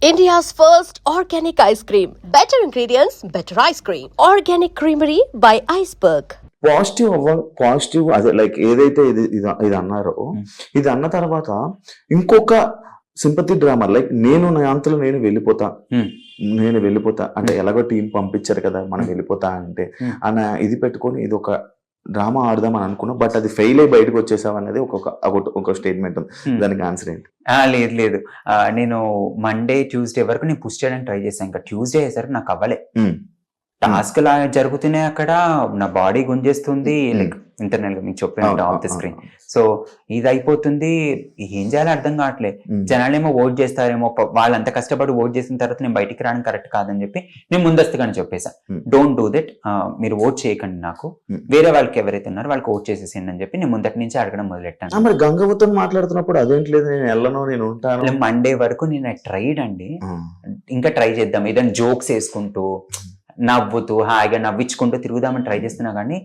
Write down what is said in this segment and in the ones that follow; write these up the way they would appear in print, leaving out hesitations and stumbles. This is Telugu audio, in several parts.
India's first organic ice cream. Better ingredients, better ice cream. Organic Creamery by Iceberg. Positive అదే లైక్ ఏదైతే ఇది అన్నారో ఇది అన్న తర్వాత ఇంకొక సింపతి డ్రామా లైక్ నేను నా అంతలో నేను వెళ్ళిపోతా అంటే ఎలాగో టీం పంపించారు కదా మనం వెళ్ళిపోతా అంటే అన్న ఇది పెట్టుకొని ఇది ఒక డ్రామా ఆడదాం అని అనుకున్నా బట్ అది ఫెయిల్ అయ్యి బయటకు వచ్చేసావు అనేది ఒక స్టేట్మెంట్ ఉంది. దానికి ఆన్సర్ ఏంటి? లేదు నేను మండే ట్యూస్డే వరకు నేను పుష్ చేయడానికి ట్రై చేశాను. ఇంకా ట్యూస్డే అయ్యేసరికి నాకు అవ్వలే. టాస్క్ లా జరుగుతున్నాయి అక్కడ, నా బాడీ గుంజేస్తుంది, లైక్ ఇంటర్నల్ గా మీకు చెప్పాను ఆఫ్ ద స్క్రీన్. సో ఇది అయిపోతుంది, ఏం చేయాలో అర్థం కావట్లేదు. జనాలేమో ఓట్ చేస్తారేమో, వాళ్ళంత కష్టపడి ఓట్ చేసిన తర్వాత నేను బయటికి రావడం కరెక్ట్ కాదని చెప్పి నేను ముందస్తుగానే చెప్పేసా, డోంట్ డూ దట్, మీరు ఓట్ చేయకండి, నాకు వేరే వాళ్ళకి ఎవరైతే ఉన్నారో వాళ్ళకి ఓట్ చేసేసేయండి అని చెప్పి నేను ముందటి నుంచి అడగడం మొదలెట్టాను. మరి గంగవతో మాట్లాడుతున్నప్పుడు అదేంట్లేదు నేను వెళ్ళను నేను ఉంటాను. మండే వరకు నేను ట్రైడ్ అండి, ఇంకా ట్రై చేద్దాం, ఏదైనా జోక్స్ వేసుకుంటూ నవ్వుతూ హాయిగా నవ్వించుకుంటూ తిరుగుదామని ట్రై చేస్తున్నా. కానీ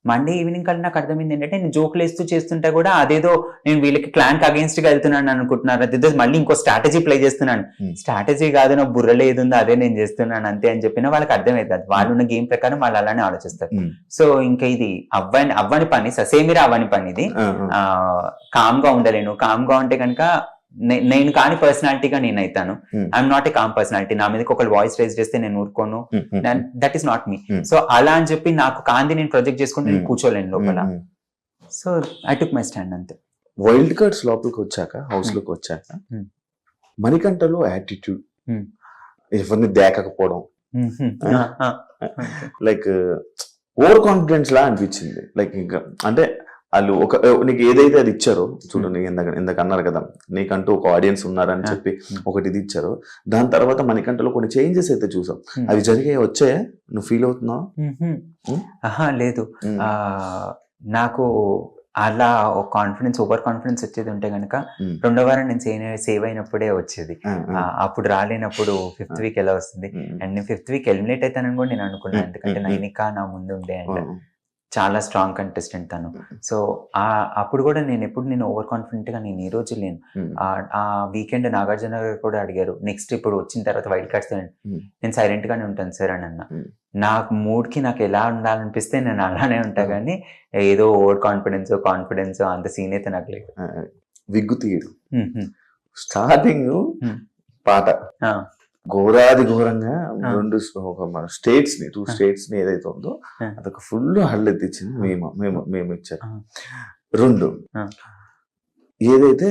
మండే ఈవినింగ్ కల్లా నాకు అర్థమైంది ఏంటంటే నేను జోకులు వేస్తూ చేస్తుంటే కూడా అదేదో నేను వీళ్ళకి క్లాన్ కి అగేన్స్ట్ గా వెళ్తున్నాను అనుకుంటున్నారు, అదేదో మళ్ళీ ఇంకో స్ట్రాటజీ ప్లే చేస్తున్నాను. స్ట్రాటజీ కాదు, నా బుర్రలో ఏది ఉందో అదే నేను చేస్తున్నాను అంతే అని చెప్పినా వాళ్ళకి అర్థమవుతుంది. వాళ్ళు ఉన్న గేమ్ ప్రకారం వాళ్ళు అలానే ఆలోచిస్తారు. సో ఇంకా ఇది అవ్వని పని, ససేమిరా అవ్వని పని ఇది. కామ్ గా ఉండలేను. కామ్ గా ఉంటే కనుక నేను కాని పర్సనాలిటీగా నేను అవుతాను. I'm not a calm personality. నా మీదకి ఒకళ్ళు వాయిస్ రేజ్ చేస్తే నేను ఊరుకోను, that is not me. So అలా అని చెప్పి నాకు కాంది నేను ప్రొజెక్ట్ చేసుకుంటే నేను కూర్చోలేను లోపల. So I took my stand అంతే. వైల్డ్ కార్డ్స్ లోపలికి వచ్చాక, హౌస్ లోకి వచ్చాక మణికంఠలో యాటిట్యూడ్, ఎవరిని దేకపోవడం, లైక్ ఓవర్ కాన్ఫిడెన్స్ లా అనిపించింది. లైక్ ఇంకా అంటే వాళ్ళు నీకు ఏదైతే అది ఇచ్చారో చూడు, నీకు ఇందాక అన్నారు కదా నీకంటూ ఒక ఆడియన్స్ ఉన్నారని చెప్పి ఒకటి ఇది ఇచ్చారో, దాని తర్వాత మనకంటలో కొన్ని చేంజెస్ అయితే చూసాం. అవి జరిగాయి, వచ్చాయా? నువ్వు ఫీల్ అవుతున్నావు? లేదు, నాకు అలా ఒక కాన్ఫిడెన్స్, ఓవర్ కాన్ఫిడెన్స్ వచ్చేది ఉంటే కనుక రెండో వారం నేను సేవ్ అయినప్పుడే వచ్చేది. అప్పుడు రాలేనప్పుడు 5th వీక్ ఎలా వస్తుంది? అండ్ నేను 5th వీక్ ఎలిమినేట్ అవుతానని కూడా నేను అనుకున్నాను, ఎందుకంటే నైనిక నా ముందు ఉండే అండ్ చాలా స్ట్రాంగ్ కంటెస్టెంట్ తను. సో అప్పుడు కూడా నేను ఓవర్ కాన్ఫిడెంట్ గా నేను ఈ రోజు లేను. ఆ వీకెండ్ నాగార్జున గారు కూడా అడిగారు, నెక్స్ట్ ఇప్పుడు వచ్చిన తర్వాత వైల్డ్ కార్డ్స్ నేను సైలెంట్ గానే ఉంటాను సార్ అని అన్న. నాకు మూడ్ కి నాకు ఎలా ఉండాలనిపిస్తే నేను అలానే ఉంటా, కానీ ఏదో ఓవర్ కాన్ఫిడెన్స్ అంత సీన్ అయితే నాకు లేదు. విగ్గు తీయడు స్టార్టింగ్ పాట ఘోరాది ఘోరంగా రెండు స్టేట్స్ ని 2 స్టేట్స్ ని ఏదైతే ఉందో అదొక ఫుల్ హళ్ళు ఎత్తిచ్చింది. మేము ఇచ్చారు. 2 ఏదైతే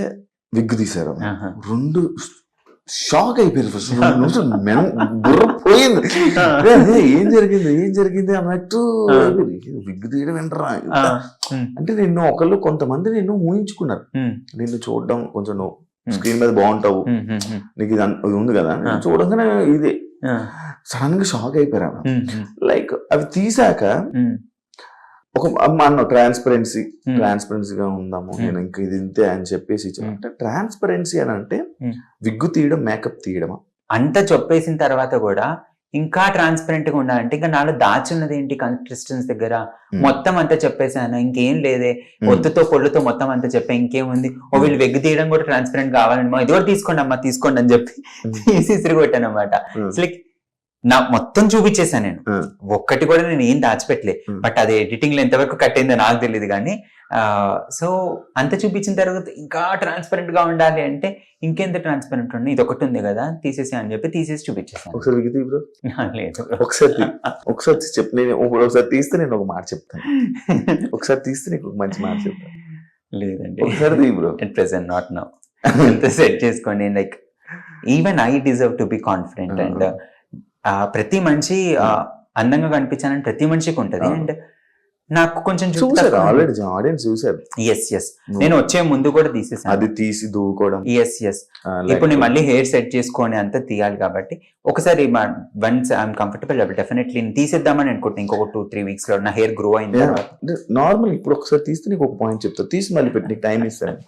విగ్గు తీశారు, 2 షాక్ అయిపోయారు. ఫస్ట్ బుర్ర పోయింది, ఏం జరిగింది అన్నట్టు. విగ్గు తీయడం ఏంటరా అంటే కొంతమంది నిన్ను ఊహించుకున్నారు, నిన్ను చూడడం కొంచెం స్క్రీన్ మీద బాగుంటావు, నీకు ఇది ఉంది కదా, చూడంగానే ఇది సడన్ గా షాక్ అయిపోయాను. లైక్ అవి తీసాక ఒక అన్న ట్రాన్స్పరెన్సీగా ఉందాము, నేను ఇంక ఇది ఇంతే అని చెప్పేసి అంటే ట్రాన్స్పరెన్సీ అని అంటే విగ్గు తీయడం, మేకప్ తీయడమా? అంతా చెప్పేసిన తర్వాత కూడా ఇంకా ట్రాన్స్పరెంట్ గా ఉండాలంటే ఇంకా నాలో దాచున్నది ఏంటి కంటెస్టెంట్స్ దగ్గర, మొత్తం అంతా చెప్పేసాను, ఇంకేం లేదే, ఒత్తుతో పొళ్ళుతో మొత్తం అంతా చెప్పా, ఇంకేముంది, వీళ్ళు వెగ్గు తీయడం కూడా ట్రాన్స్పరెంట్ కావాలమ్మా, ఇది కూడా తీసుకోండి అని చెప్పి తీసి కొట్టాను అనమాట. లైక్ నా మొత్తం చూపించేసాను నేను, ఒక్కటి కూడా నేను ఏం దాచిపెట్టలే. బట్ అది ఎడిటింగ్ లో ఎంతవరకు కట్ అయిందో నాకు తెలియదు కానీ, సో అంత చూపించిన తర్వాత ఇంకా ట్రాన్స్పరెంట్ గా ఉండాలి అంటే ఇంకెంత ట్రాన్స్పరెంట్ ఉండి, ఇది ఒకటి ఉంది కదా తీసేసి అని చెప్పి తీసేసి చూపించేసాను. లేదు, ఒకసారి చెప్పు, నేను ఒకసారి తీస్తే నేను ఒక మాట చెప్తాను, ఒకసారి తీస్తే నీకు ఒక మంచి మాట చెప్తాను. లేదండి, ఒకసారి bro, at present not now. ఎంత సెట్ చేసుకోండి, like even I deserve to be confident. And ప్రతి మనిషి అందంగా కనిపించాలని ప్రతి మనిషికి ఉంటది. అండ్ నాకు కొంచెం ఆల్రెడీ ఆడియన్స్ చూసారు. ఎస్ నేను వచ్చే ముందు కూడా తీసేసాను, అది తీసి దూకోవడం. ఎస్ ఇప్పుడు నేను మళ్ళీ హెయిర్ సెట్ చేసుకొని అంతా తీయాలి కాబట్టి ఒకసారి వన్స్ ఐఎమ్ కంఫర్టబుల్ డెఫినెట్లీ తీసేద్దామని అనుకుంటున్నాను. ఇంకొక 2-3 వీక్స్ లో నా హెయిర్ గ్రో అయింది. నార్మల్ ఇప్పుడు ఒకసారి తీస్తే నీకు ఒక పాయింట్ చెప్తా, తీసి మళ్ళీ పెట్టి నీకు టైం ఇస్తాను.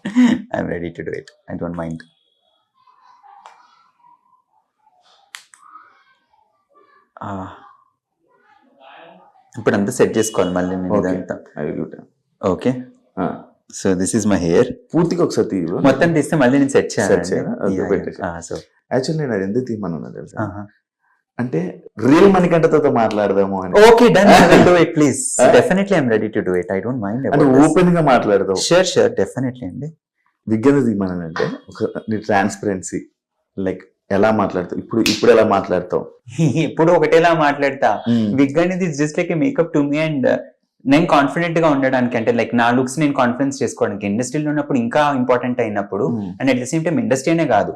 I'm ready to do it, I don't mind. ఇప్పుడు అంతా సెట్ చేసుకోవాలి మళ్ళీ నేను ఇదంతా. Okay, so this is my hair. పూర్తిగా ఒకసారి తీయు. మొత్తం తీస్తే మళ్ళీ నేను సెట్ Set చేయనా? Okay, పెట్టేసి. సో యాక్చువల్లీ నేను అది ఎందుకు తీయమన్నా తెలుసా, అంటే రియల్ మణికంఠతో మాట్లాడదాము అని. Okay done, I will do it please. Definitely I am ready to do it. I don't mind అంటే ఓపెన్ గా మాట్లాడదాం. షూర్ డెఫినెట్లీ అండి. విగ్గన తీయమనంటే ఒక నీ ట్రాన్స్పరెన్సీ, లైక్ ఎలా మాట్లాడతావు ఇప్పుడు ఎలా మాట్లాడతావు, ఇప్పుడు ఒకటేలా మాట్లాడతా. విగ్ అనేది just like makeup to me. And నేను కాన్ఫిడెంట్ గా ఉండడానికి, అంటే లైక్ నా లుక్స్ నేను కాన్ఫిడెన్స్ చేసుకోవడానికి, ఇండస్ట్రీలో ఉన్నప్పుడు ఇంకా ఇంపార్టెంట్ అయినప్పుడు. And at the same time ఇండస్ట్రీనే కాదు,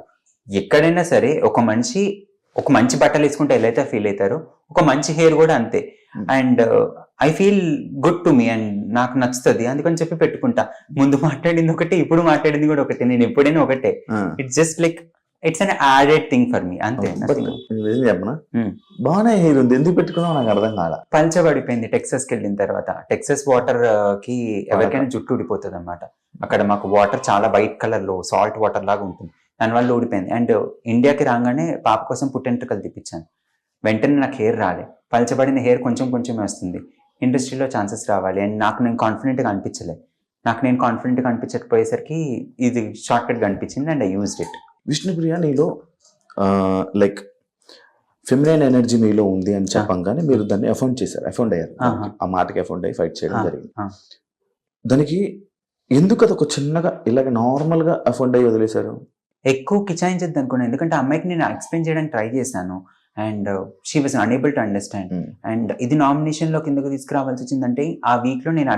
ఎక్కడైనా సరే ఒక మంచి బట్టలు వేసుకుంటే ఎలా అయితే ఫీల్ అవుతారో, ఒక మంచి హెయిర్ కూడా అంతే. And I feel good to me and నాకు నచ్చుతుంది, అందుకని చెప్పి పెట్టుకుంటా. ముందు మాట్లాడింది ఒకటే, ఇప్పుడు మాట్లాడింది కూడా ఒకటే, నేను ఎప్పుడైనా ఒకటే. It's just like it's an added thing for me, అంతే. చెప్పనా, బాగానే హెయిర్ ఉంది, ఎందుకు పెట్టుకున్నావు నాకు అర్థం కాల. పల్చబడిపోయింది టెక్సస్ కి వెళ్ళిన తర్వాత. టెక్సస్ వాటర్ కి ఎవరికైనా జుట్టు ఊడిపోతుంది అనమాట. అక్కడ మాకు వాటర్ చాలా వైట్ కలర్ లో సాల్ట్ వాటర్ లాగా ఉంటుంది, దానివల్ల ఊడిపోయింది. అండ్ ఇండియాకి రాగానే పాప కోసం పుట్టెంట్రుకలు తెప్పించాను, వెంటనే నాకు హెయిర్ రాలే. పల్చబడిన హెయిర్ కొంచెం వస్తుంది. ఇండస్ట్రీలో ఛాన్సెస్ రావాలి అండ్ నాకు నేను కాన్ఫిడెంట్గా అనిపించలే. నేను కాన్ఫిడెంట్గా అనిపించకపోయేసరికి ఇది షార్ట్ కట్గా అనిపించింది and I used it. Vishnupriya, నీలో లైక్ ఫెమినైన్ ఎనర్జీ మీలో ఉంది అని చెప్పంగానే మీరు దాన్ని అఫౌండ్ అయ్యారు. ఆ మాటకి అఫౌండ్ అయ్యి ఫైట్ చేయడం జరిగింది. దానికి ఎందుకు అదొక చిన్నగా ఇలాగ నార్మల్ గా అఫౌండ్ అయ్యి వదిలేశారు? ఎక్కువ కిచాయించద్దు అనుకున్నాను, ఎందుకంటే అమ్మాయికి నేను ఎక్స్ప్లెయిన్ చేయడానికి ట్రై చేశాను and she was unable to understand. And ఇది నామినేషన్ లో కిందకు తీసుకురావాల్సి వచ్చిందంటే ఆ వీక్ లో నేను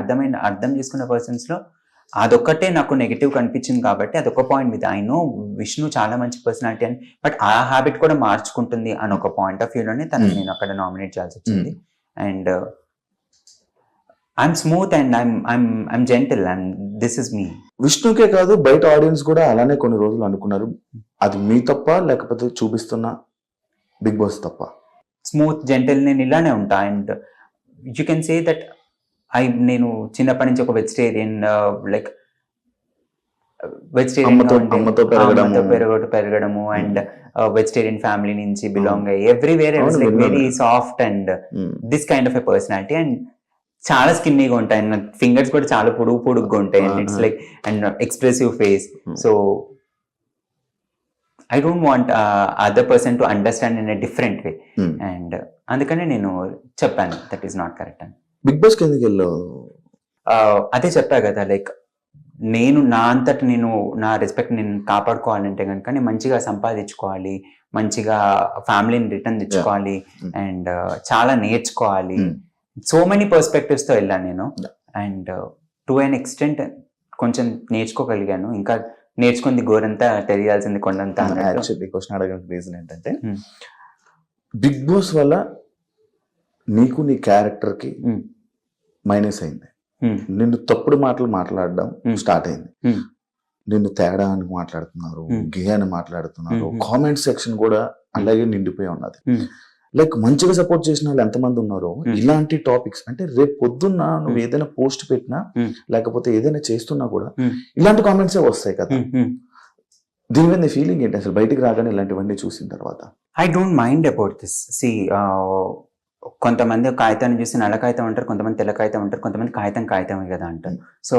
అర్థం చేసుకున్న పర్సన్స్ లో అదొక్కటే నాకు నెగిటివ్ కనిపించింది. కాబట్టి అదొక పాయింట్ మీద ఐ నో విష్ణు చాలా మంచి పర్సనాలిటీ అని, బట్ ఆ హ్యాబిట్ కూడా మార్చుకుంటుంది అని ఒక పాయింట్ ఆఫ్ వ్యూలోనే తనని నేను అక్కడ నామినేట్ చేయాల్సి వచ్చింది. And I'm smooth and I'm gentle and this is me. విష్ణుకే కాదు, బయట ఆడియన్స్ కూడా అలానే కొన్ని రోజులు అనుకున్నారు. అది మీ తప్ప లేకపోతే చూపిస్తున్న బిగ్ బాస్ తప్ప? స్మూత్ జెంటిల్, నేను ఇలానే ఉంటా. And you can say that నేను చిన్నప్పటి నుంచి ఒక వెజిటేరియన్, లైక్ పెరగడము అండ్ వెజిటేరియన్ ఫ్యామిలీ నుంచి బిలాంగ్ అయ్యి everywhere like very soft and this kind of a personality. And చాలా స్కిన్నీగా ఉంటాయి, నాకు ఫింగర్స్ కూడా చాలా పొడుగ్గా ఉంటాయి. And it's like and expressive face. So I don't want other person to understand in a different way. And అందుకనే నేను చెప్పాను దట్ ఈస్ నాట్ కరెక్ట్ అని. బిగ్ బాస్ కి ఎందుకు వెళ్ళావు? అదే చెప్పా కదా, లైక్ నేను నా అంతటి నేను నా రెస్పెక్ట్ నేను కాపాడుకోవాలంటే కనుక నేను మంచిగా సంపాదించుకోవాలి, మంచిగా ఫ్యామిలీని రిటర్న్ తెచ్చుకోవాలి అండ్ చాలా నేర్చుకోవాలి. సో మెనీ పర్స్పెక్టివ్స్ తో వెళ్ళాను నేను. అండ్ టు అన్ ఎక్స్టెంట్ కొంచెం నేర్చుకోగలిగాను, ఇంకా నేర్చుకుంది గోరంతా తెలియాల్సింది కొండంతా. యాక్చువల్లీ క్వశ్చన్ అడగడానికి రీజన్ ఏంటంటే, బిగ్ బాస్ వల్ల నీకు నీ క్యారెక్టర్ కి మైనస్ అయింది. నిన్ను తప్పుడు మాటలు మాట్లాడడం స్టార్ట్ అయింది. నిన్ను తేడా అని మాట్లాడుతున్నారు, గే అని మాట్లాడుతున్నారు, కామెంట్ సెక్షన్ కూడా అలాగే నిండిపోయి ఉన్నది. లైక్ మంచిగా సపోర్ట్ చేసిన వాళ్ళు ఎంతమంది ఉన్నారో ఇలాంటి టాపిక్స్, అంటే రేపు పొద్దున్న నువ్వు ఏదైనా పోస్ట్ పెట్టినా లేకపోతే ఏదైనా చేస్తున్నా కూడా ఇలాంటి కామెంట్సే వస్తాయి కదా. దీని మీద నీ ఫీలింగ్ ఏంటి అసలు బయటికి రాగానే ఇలాంటివన్నీ చూసిన తర్వాత? I don't mind about this. సి కొంతమంది కాగితాన్ని చూసి నల్ల కాగితం అంటారు, కొంతమంది తెల్ల కాగితం అంటారు, కొంతమంది కాగితమే కదా అంటారు. సో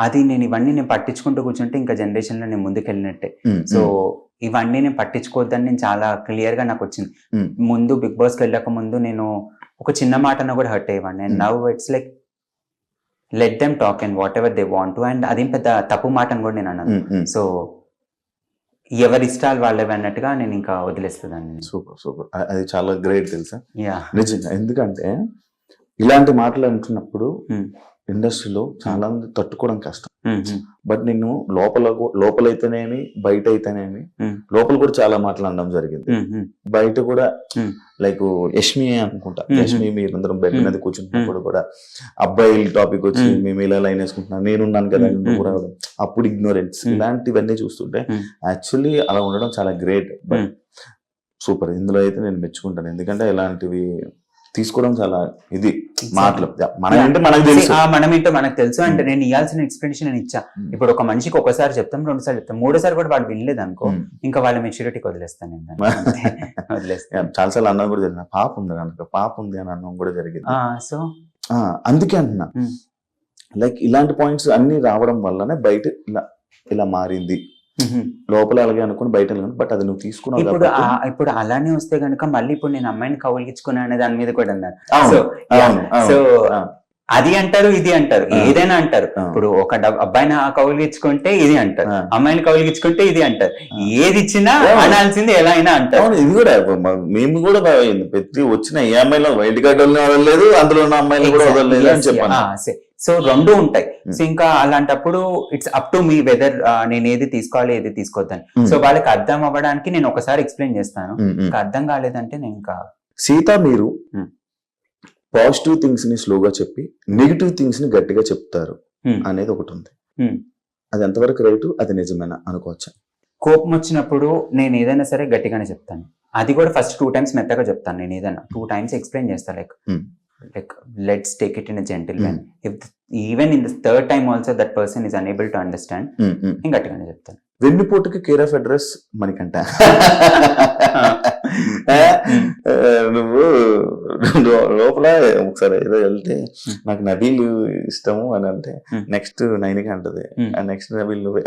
అది నేను ఇవన్నీ నేను పట్టించుకుంటూ కూర్చుంటే ఇంకా జనరేషన్ లో నేను ముందుకు వెళ్ళినట్టే. సో ఇవన్నీ నేను పట్టించుకోవద్దని నేను చాలా క్లియర్ గా నాకు వచ్చింది. ముందు బిగ్ బాస్ కి వెళ్ళక ముందు నేను ఒక చిన్న మాటను కూడా హర్ట్ అయ్యేవాడిని. And now it's like let them talk and whatever they want to. And అదేం పెద్ద తప్పు మాట అని కూడా నేను అన్నాను. సో ఎవరి ఇష్టాలు వాళ్ళవి అన్నట్టుగా నేను ఇంకా వదిలేస్తుందాన్ని. సూపర్, అది చాలా గ్రేట్ తెలుసా నిజంగా. ఎందుకంటే ఇలాంటి మాటలు అంటున్నప్పుడు ఇండస్ట్రీలో చాలా మంది తట్టుకోవడం కష్టం. బట్ నిన్ను లోపలైతేనేమి బయట అయితేనేమి, లోపల కూడా చాలా మాటలు అనడం జరిగింది, బయట కూడా లైక్ యష్మి అనుకుంటా, యష్మి మీరందరం బెడ్ మీద కూర్చుంటున్నప్పుడు కూడా అబ్బాయిల టాపిక్ వచ్చి మేము ఇలా లైన్ వేసుకుంటున్నాం, నేనున్నాను కదా నువ్వు రావడం, అప్పుడు ఇగ్నోరెన్స్, ఇలాంటివన్నీ చూస్తుంటే యాక్చువల్లీ అలా ఉండడం చాలా గ్రేట్. బట్ సూపర్, ఇందులో అయితే నేను మెచ్చుకుంటాను. ఎందుకంటే ఇలాంటివి తీసుకోవడం చాలా ఇది మాటలు మనమేంటో మనకు తెలుసు. అంటే నేను ఇవ్వాల్సిన ఎక్స్ప్లెనేషన్ నేను ఇచ్చా. ఇప్పుడు ఒక మనిషికి ఒకసారి చెప్తాం, 2 సార్లు చెప్తాం, 3 సార్లు కూడా వాళ్ళు వినలేదు అనుకో, ఇంకా వాళ్ళ మెచ్యూరిటీకి వదిలేస్తాను నేను. చాలా సార్లు అన్నం కూడా జరిగింది, పాప ఉంది కనుక పాప ఉంది అని అన్నం కూడా జరిగింది. సో అందుకే అంటున్నా, లైక్ ఇలాంటి పాయింట్స్ అన్ని రావడం వల్లనే బయట ఇలా మారింది, లోపల అలాగే అనుకుని బయట బట్ అది నువ్వు తీసుకున్నావు. ఇప్పుడు అలానే వస్తే కనుక మళ్ళీ ఇప్పుడు నేను అమ్మాయిని కౌలిగించుకున్నా అనే దాని మీద కూడా అన్నారు. సో అది అంటారు, ఇది అంటారు, ఏదైనా అంటారు. ఇప్పుడు ఒక అబ్బాయిని కౌలిగించుకుంటే ఇది అంటారు, అమ్మాయిని కౌలిగించుకుంటే ఇది అంటారు. ఏది ఇచ్చినా అనాల్సింది ఎలా అయినా అంటారు. ఇది కూడా మేము కూడా ప్రతి వచ్చిన ఏ అమ్మాయిలో వైల్డ్ కార్డ్ వదలలేదు, అందులో ఉన్న అమ్మాయిలు కూడా వదలలేదు అని చెప్పాను. సో రెండు ఉంటాయి. సో ఇంకా అలాంటప్పుడు it's up to me whether నేను ఏది తీసుకోవాలి ఏది తీసుకోవద్దని. సో వాళ్ళకి అర్థం అవ్వడానికి నేను ఒకసారి ఎక్స్ప్లెయిన్ చేస్తాను. ఇంకా అర్థం కాలేదంటే నేను ఇంకా సీత మీరు పాజిటివ్ థింగ్స్ ని స్లోగా చెప్పి నెగిటివ్ థింగ్స్ ని గట్టిగా చెప్తారు అనేది ఒకటి ఉంది. అది ఎంతవరకు రైట్, అది నిజమేనా అనుకోవచ్చా? కోపం వచ్చినప్పుడు నేను ఏదైనా సరే గట్టిగానే చెప్తాను. అది కూడా ఫస్ట్ 2 times మెత్తగా చెప్తాను. నేను ఏదైనా 2 times ఎక్స్ప్లెయిన్ చేస్తాను. Like let's take it in a gentle way. If even in the 3rd time also that person is unable to understand, నేను గట్టిగానే చెప్తాను. వెన్నుపోటుకి కేర్ ఆఫ్ అడ్రస్ మనకంట. నువ్వు లోపల ఒకసారి ఏదో వెళ్తే నాకు నబీలు ఇష్టము అని అంటే నెక్స్ట్ నైన్కి అంటది, నెక్స్ట్ నబీల్ నువ్వే.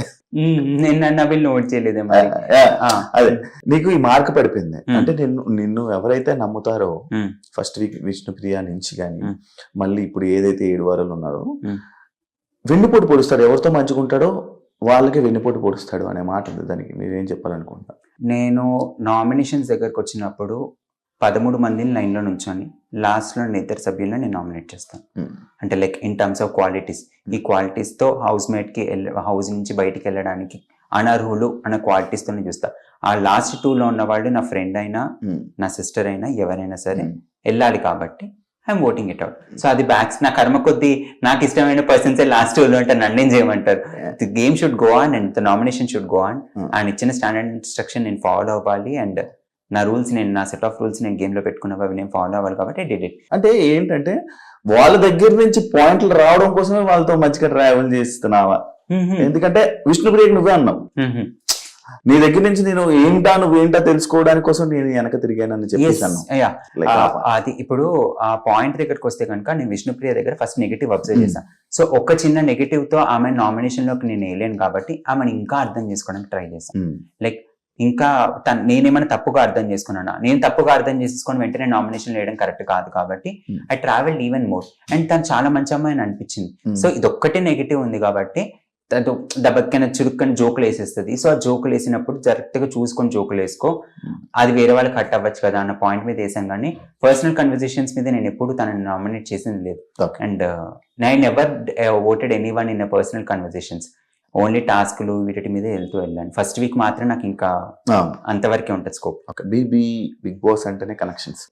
నేను నబీల్ నోట్ చేయలేదే. అదే నీకు ఈ మార్క్ పడిపోయింది అంటే నిన్ను ఎవరైతే నమ్ముతారో ఫస్ట్ వీక్ విష్ణుప్రియ నుంచి కానీ మళ్ళీ ఇప్పుడు ఏదైతే 7 వారాలు ఉన్నారో వెన్నుపోటు పొడుస్తాడు, ఎవరితో మంచుకుంటాడో వాళ్ళకి వెన్నుపోటు పొడుస్తాడు అనే మాట ఉంది. దానికి మీరేం చెప్పాలనుకుంటా? నేను నామినేషన్స్ దగ్గరకు వచ్చినప్పుడు 13 మందిని లైన్లో నుంచొని లాస్ట్లో నేను 2 సభ్యులను నేను నామినేట్ చేస్తాను. అంటే like in terms of qualities, ఈ క్వాలిటీస్తో హౌస్ మేట్కి హౌస్ నుంచి బయటికి వెళ్ళడానికి అనర్హులు అన్న క్వాలిటీస్తో నేను చూస్తాను. ఆ లాస్ట్ 2లో ఉన్న వాళ్ళు నా ఫ్రెండ్ అయినా నా సిస్టర్ అయినా ఎవరైనా సరే వెళ్ళాలి కాబట్టి I'm voting it out. So అది బ్యాక్స్ నా కర్మ కొద్దీ నాకు ఇష్టమైన పర్సన్సే లాస్ట్ 2లో అంటే నన్నేం చేయమంటారు. The game should go on and the nomination should go on. ఆయన ఇచ్చిన స్టాండర్డ్ ఇన్స్ట్రక్షన్ నేను ఫాలో అవ్వాలి అండ్ నా రూల్స్ నా సెట్ ఆఫ్ రూల్స్ నేను గేమ్ లో పెట్టుకున్నవి అవి నేను ఫాలో అవ్వాలి కాబట్టి ఐ డిడ్ ఇట్. అంటే ఏంటంటే వాళ్ళ దగ్గర నుంచి పాయింట్లు రావడం కోసమే వాళ్ళతో మంచిగా ట్రావెల్ చేస్తున్నావా? ఎందుకంటే విష్ణుప్రియకి నువ్వే అన్నావు, నీ దగ్గర నుంచి నేను నువ్వేంటా తెలుసుకోవడానికి కోసం నేను వెనక తిరిగానని చెప్పేసాను. అది ఇప్పుడు ఆ పాయింట్ దగ్గరకు వస్తే కనుక నేను విష్ణుప్రియ దగ్గర ఫస్ట్ నెగిటివ్ అబ్జర్వ్ చేశాను. సో ఒక చిన్న నెగిటివ్ తో ఆమె నామినేషన్ లోకి నేను వేయలేను కాబట్టి ఆమెను ఇంకా అర్థం చేసుకోవడానికి ట్రై చేశాను. లైక్ ఇంకా నేనేమైనా తప్పుగా అర్థం చేసుకున్నానా, నేను తప్పుగా అర్థం చేసుకొని వెంటనే నామినేషన్ వేయడం కరెక్ట్ కాదు కాబట్టి I travel even more and తను చాలా మంచి అమ్మాయి అని అనిపించింది. సో ఇదొక్కటే నెగిటివ్ ఉంది కాబట్టి దెబ్బకైనా చురుక్కని జోకులు వేసేస్తుంది. సో ఆ జోకులు వేసినప్పుడు కరెక్ట్గా చూసుకొని జోకులు వేసుకో, అది వేరే వాళ్ళకి కట్ అవ్వచ్చు కదా అన్న పాయింట్ మీద వేసాం. కానీ పర్సనల్ కన్వర్సేషన్స్ మీద నేను ఎప్పుడు తనని నామినేట్ చేసింది లేదు. And I never voted any one in personal conversations. Only టాస్క్లు వీటి మీద వెళ్ళాను. ఫస్ట్ వీక్ మాత్రం నాకు ఇంకా అంతవరకే ఉంటుంది స్కోప్. బిగ్ బాస్ అంటేనే కనెక్షన్స్.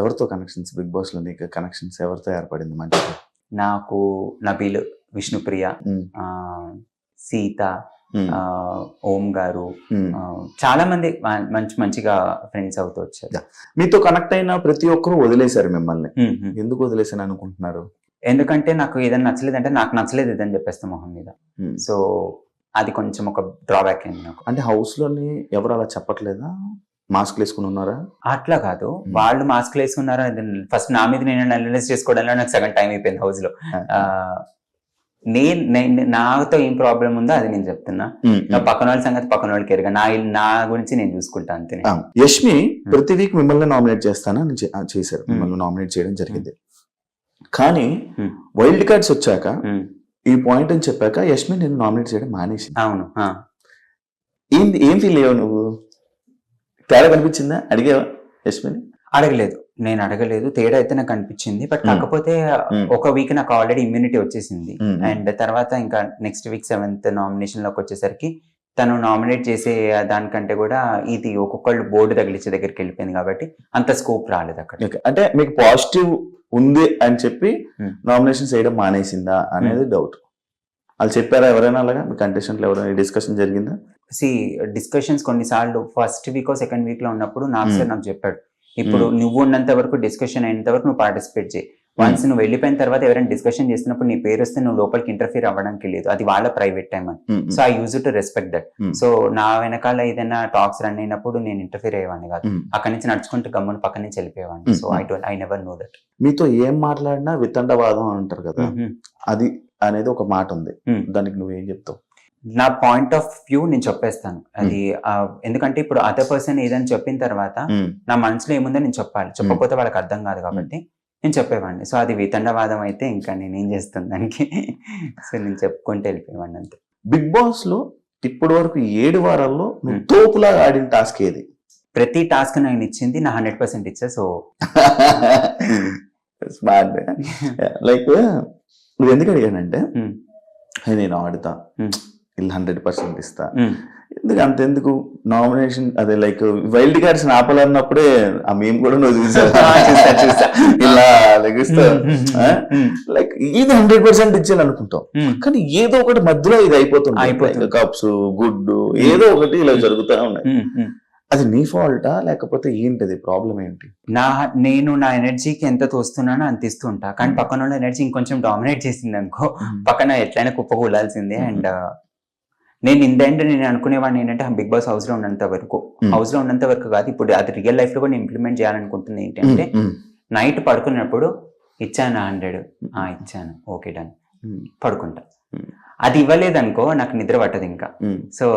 ఎవరితో కనెక్షన్స్ బిగ్ బాస్ లో? నీకు కనెక్షన్స్ ఎవరితో ఏర్పడింది మంచిగా? నాకు నబీల్, విష్ణుప్రియ, సీత, ఓం గారు, చాలా మంది మంచిగా ఫ్రెండ్స్ అవుతూ వచ్చారు. మీతో కనెక్ట్ అయిన ప్రతి ఒక్కరు వదిలేశారు మిమ్మల్ని. ఎందుకు వదిలేసాను అనుకుంటున్నారు? ఎందుకంటే నాకు ఏదైనా నచ్చలేదంటే నాకు నచ్చలేదు ఇదని చెప్పేస్తాం మొహం మీద. సో అది కొంచెం ఒక డ్రాబ్యాక్ అయింది నాకు. అంటే హౌస్ లోని ఎవరు అలా చెప్పట్లేదా? మాస్క్ వేసుకుని ఉన్నారా? అట్లా కాదు, వాళ్ళు మాస్క్ వేసుకున్నారా ఫస్ట్ నా మీద నేను అనలైజ్ చేసుకోవడంలో నాకు సగం టైం అయిపోయింది హౌస్ లో. నాతో ఏం ప్రాబ్లం ఉందో అది నేను చెప్తున్నా. పక్కన వాళ్ళ సంగతి పక్కన వాళ్ళకి ఎరగా, నా గురించి నేను చూసుకుంటా అంతే. యష్మి ప్రతి వీక్ మిమ్మల్ని నామినేట్ చేస్తానని చేశారు, మిమ్మల్ని నామినేట్ చేయడం జరిగింది. కానీ వైల్డ్ కార్డ్స్ వచ్చాక ఈ పాయింట్ అని చెప్పాక యష్మి నేను నామినేట్ చేయడం మానేసి. అవును. ఏం ఫీల్ అయ్యావు నువ్వు? తేడా కనిపించిందా? అడిగావా యష్మిని? అడగలేదు, నేను అడగలేదు. తేడా అయితే నాకు అనిపించింది. బట్ కాకపోతే ఒక వీక్ నాకు ఆల్రెడీ ఇమ్యూనిటీ వచ్చేసింది. అండ్ తర్వాత ఇంకా నెక్స్ట్ వీక్ 7th నామినేషన్ లోకి వచ్చేసరికి తను నామినేట్ చేసే దానికంటే కూడా ఇది ఒక్కొక్కళ్ళు బోర్డు తగిలించే దగ్గరికి వెళ్ళిపోయింది కాబట్టి అంత స్కోప్ రాలేదు అక్కడ. అంటే మీకు పాజిటివ్ ఉంది అని చెప్పి నామినేషన్ చేయడం మానేసిందా అనేది డౌట్. వాళ్ళు చెప్పారా ఎవరైనా అలాగా? మీ కంటెస్టెంట్లు ఎవరైనా డిస్కషన్ జరిగిందా? డిస్కషన్స్ కొన్నిసార్లు ఫస్ట్ వీక్ సెకండ్ వీక్ లో ఉన్నప్పుడు నాకు చెప్పాడు, ఇప్పుడు నువ్వు ఉన్నంత వరకు డిస్కషన్ అయినంత వరకు నువ్వు పార్టిసిపేట్ చేయి, వన్స్ నువ్వు వెళ్ళిపోయిన తర్వాత ఎవరైనా డిస్కషన్ చేస్తున్నప్పుడు నీ పేరు వస్తే నువ్వు లోపలికి ఇంటర్ఫీర్ అవ్వడానికి లేదు, అది వాళ్ళ ప్రైవేట్ టైం అని. So I use to respect that. So నా వెనకాల ఏదైనా టాక్స్ రన్ అయినప్పుడు నేను ఇంటర్ఫీర్ అయ్యేవాడిని కాదు, అక్కడి నుంచి నడుచుకుంటూ గమ్మున పక్క నుంచి వెళ్ళిపోయేవాడిని. So I never know that. మీతో ఏం మాట్లాడినా వితండవాదం అంటారు కదా, అది అనేది ఒక మాట ఉంది, దానికి నువ్వేం చెప్తావు? నా పాయింట్ ఆఫ్ వ్యూ నేను చెప్పేస్తాను అది. ఎందుకంటే ఇప్పుడు అదర్ పర్సన్ ఏదైనా చెప్పిన తర్వాత నా మనసులో ఏముందో నేను చెప్పాలి, చెప్పకపోతే వాళ్ళకి అర్థం కాదు కాబట్టి నేను చెప్పేవాడిని. సో అది వితండవాదం అయితే ఇంకా నేనేం చేస్తాను దానికి. సో నేను చెప్పుకుంటూ వెళ్ళిపోయేవాడిని అంతే. బిగ్ బాస్ లో ఇప్పటి వరకు 7 వారాల్లో నువ్వు తోపులాగా ఆడిన టాస్క్ ఏది? ప్రతి టాస్క్ నేను ఇచ్చింది నా 100% ఇచ్చా. So smart. లైక్ నువ్వు ఎందుకు అడిగానంటే నేను ఆడుతా, ఇలా 100% ఇస్తా, అంతెందుకు నామినేషన్ అదే లైక్ వైల్డ్ కార్డ్స్ ఆపాలన్నప్పుడే ఆ మేము కూడా నువ్వు చూసా ఇలా లెగిస్తా లైక్ ఇది 100% ఇచ్చేయాలి అనుకుంటాం, కానీ ఏదో ఒకటి మధ్యలో ఇది అయిపోతుంది, కప్స్ గుడ్డు ఏదో ఒకటి ఇలా జరుగుతా ఉన్నాయి. అది నీ ఫాల్టా లేకపోతే ఏంటది ప్రాబ్లం ఏంటి? నేను నా ఎనర్జీకి ఎంత తోస్తున్నానో అంత ఇస్తుంటా, కానీ పక్కన ఉన్న ఎనర్జీ ఇంకొంచెం డామినేట్ చేసింది అనుకో, పక్కన ఎట్లయినా కుప్పకూలాల్సిందే. అండ్ నేను ఇందంటే నేను అనుకునేవాడిని ఏంటంటే బిగ్ బాస్ హౌస్ లో ఉన్నంత వరకు కాదు, ఇప్పుడు అది రియల్ లైఫ్ లో కూడా ఇంప్లిమెంట్ చేయాలనుకుంటుంది. ఏంటంటే నైట్ పడుకున్నప్పుడు ఇచ్చాను 100, ఇచ్చాను, ఓకే డన్, పడుకుంటా. అది ఇవ్వలేదు అనుకో నాకు నిద్ర పట్టదు ఇంకా. సో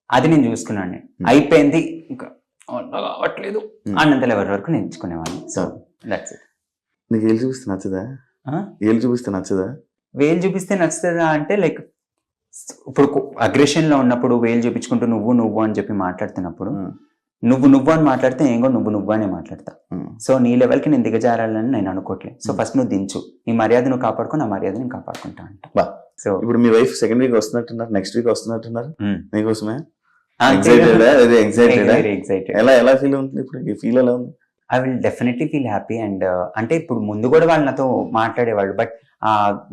అది నేను చూసుకున్నాను, అయిపోయింది ఇంకా అవ్వట్లేదు అన్నంత లెవెల్ వరకు నేను ఎంచుకునేవాడిని. So that's it. నీకు ఏళ్ళు చూపిస్తే నచ్చదా? ఏళ్ళు చూపిస్తే నచ్చదా? వేలు చూపిస్తే నచ్చుతుందా అంటే లైక్ ఇప్పుడు అగ్రెషన్ లో ఉన్నప్పుడు వేలు చూపించుకుంటూ నువ్వు అని చెప్పి మాట్లాడుతున్నప్పుడు నువ్వు అని మాట్లాడితే ఏం కూడా నువ్వు అనే మాట్లాడతా. సో నీ లెవెల్కి నేను దిగజారాలని నేను అనుకోవట్లేదు. సో ఫస్ట్ నువ్వు దించు, నీ మర్యాద నువ్వు కాపాడుకో, నా మర్యాద నేను కాపాడుకుంటా అంట. సో ఇప్పుడు మీ వైఫ్ సెకండ్ వీక్ వస్తున్నట్టున్నారు, నెక్స్ట్ వీక్ వస్తున్నట్టున్నారు నీకోసమే? ఎలా ఫీల్ అవుతుంది ఇప్పుడు? ఫీల్ ఎలా ఉంది? I will definitely feel happy. And అంటే ఇప్పుడు ముందు కూడా వాళ్ళు నాతో మాట్లాడేవాళ్ళు, బట్